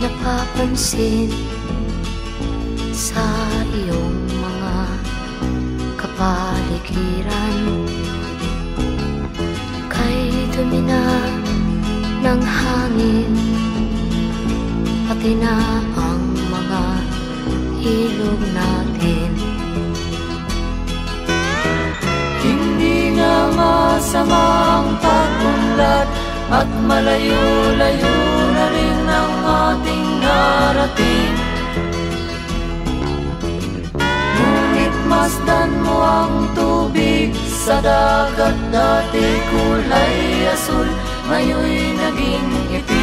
napapansin sa iyong mga kapaligiran. Kay dumi na ng hangin, pati na ang mga ilog natin. Hindi nga masama ang pag-unlad, at malayo-layo na rin ang ating narating. Ngunit masdan mo ang tubig sa dagat, dati kulay asul, ngayon'y naging itim.